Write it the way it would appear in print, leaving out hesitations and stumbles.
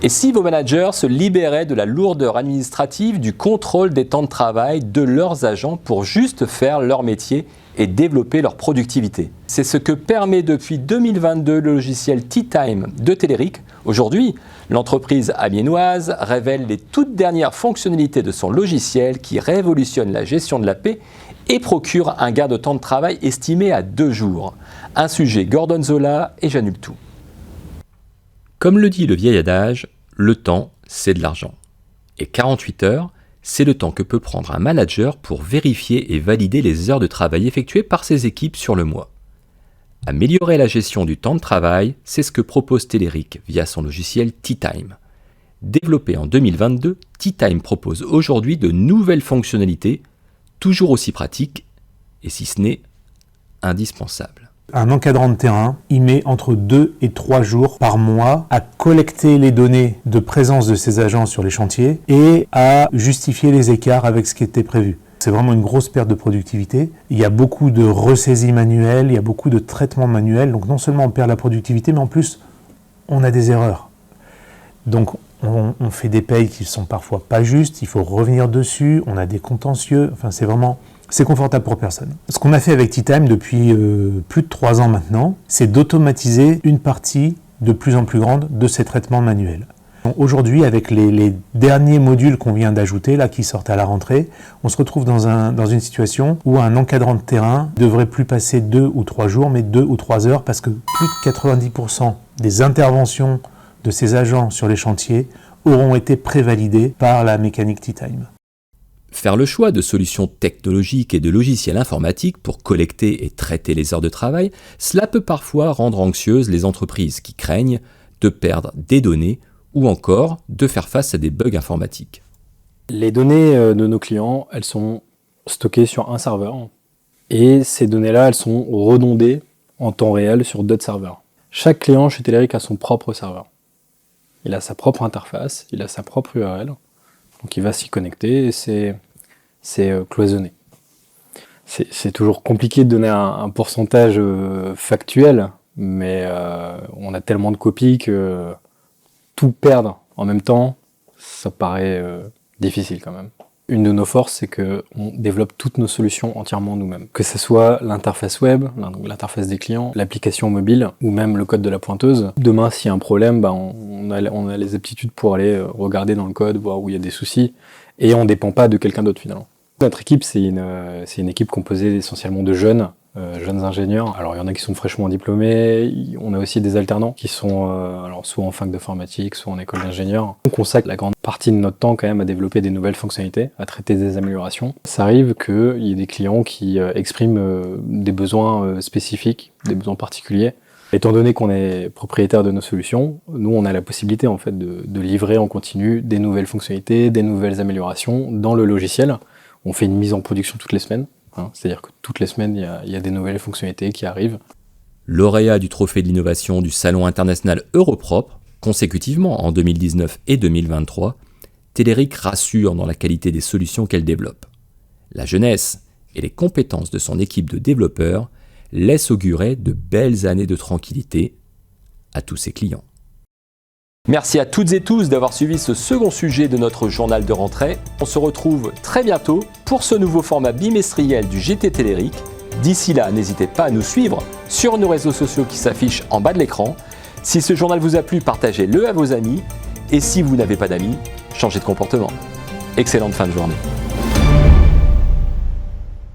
Et si vos managers se libéraient de la lourdeur administrative du contrôle des temps de travail de leurs agents pour juste faire leur métier et développer leur productivité? C'est ce que permet depuis 2022 le logiciel Teatime de Telerik. Aujourd'hui, l'entreprise amiénoise révèle les toutes dernières fonctionnalités de son logiciel qui révolutionne la gestion de la paie et procure un gain de temps de travail estimé à 2 jours. Un sujet Gorgonzola et j'annule tout. Comme le dit le vieil adage, le temps, c'est de l'argent. Et 48 heures, c'est le temps que peut prendre un manager pour vérifier et valider les heures de travail effectuées par ses équipes sur le mois. Améliorer la gestion du temps de travail, c'est ce que propose Telerik via son logiciel Teatime. Développé en 2022, Teatime propose aujourd'hui de nouvelles fonctionnalités, toujours aussi pratiques, et si ce n'est indispensables. Un encadrant de terrain, il met entre 2 et 3 jours par mois à collecter les données de présence de ses agents sur les chantiers et à justifier les écarts avec ce qui était prévu. C'est vraiment une grosse perte de productivité. Il y a beaucoup de ressaisies manuelles, il y a beaucoup de traitements manuels. Donc non seulement on perd la productivité, mais en plus, on a des erreurs. Donc on fait des payes qui sont parfois pas justes, il faut revenir dessus, on a des contentieux. Enfin, c'est confortable pour personne. Ce qu'on a fait avec Teatime depuis plus de 3 ans maintenant, c'est d'automatiser une partie de plus en plus grande de ces traitements manuels. Aujourd'hui, avec les derniers modules qu'on vient d'ajouter, là, qui sortent à la rentrée, on se retrouve dans une situation où un encadrant de terrain ne devrait plus passer 2 ou 3 jours, mais 2 ou 3 heures, parce que plus de 90% des interventions de ces agents sur les chantiers auront été prévalidées par la mécanique Teatime. Faire le choix de solutions technologiques et de logiciels informatiques pour collecter et traiter les heures de travail, cela peut parfois rendre anxieuses les entreprises qui craignent de perdre des données ou encore de faire face à des bugs informatiques. Les données de nos clients, elles sont stockées sur un serveur et ces données-là, elles sont redondées en temps réel sur d'autres serveurs. Chaque client chez Telerik a son propre serveur. Il a sa propre interface, il a sa propre URL, donc il va s'y connecter et c'est cloisonné. C'est toujours compliqué de donner un pourcentage factuel, mais on a tellement de copies que tout perdre en même temps, ça paraît difficile quand même. Une de nos forces, c'est qu'on développe toutes nos solutions entièrement nous-mêmes. Que ce soit l'interface web, l'interface des clients, l'application mobile, ou même le code de la pointeuse. Demain, s'il y a un problème, on a les aptitudes pour aller regarder dans le code, voir où il y a des soucis, et on ne dépend pas de quelqu'un d'autre finalement. Notre équipe, c'est une équipe composée essentiellement de jeunes ingénieurs. Alors il y en a qui sont fraîchement diplômés, on a aussi des alternants qui sont alors soit en fac d'informatique, soit en école d'ingénieur. On consacre la grande partie de notre temps quand même à développer des nouvelles fonctionnalités, à traiter des améliorations. Ça arrive qu'il y ait des clients qui expriment des besoins spécifiques, des besoins particuliers. Étant donné qu'on est propriétaire de nos solutions, nous on a la possibilité en fait de livrer en continu des nouvelles fonctionnalités, des nouvelles améliorations dans le logiciel. On fait une mise en production toutes les semaines. C'est-à-dire que toutes les semaines, il y a des nouvelles fonctionnalités qui arrivent. Lauréat du Trophée de l'innovation du Salon international Europropre, consécutivement en 2019 et 2023, Telerik rassure dans la qualité des solutions qu'elle développe. La jeunesse et les compétences de son équipe de développeurs laissent augurer de belles années de tranquillité à tous ses clients. Merci à toutes et tous d'avoir suivi ce second sujet de notre journal de rentrée. On se retrouve très bientôt pour ce nouveau format bimestriel du JT Telerik. D'ici là, n'hésitez pas à nous suivre sur nos réseaux sociaux qui s'affichent en bas de l'écran. Si ce journal vous a plu, partagez-le à vos amis. Et si vous n'avez pas d'amis, changez de comportement. Excellente fin de journée.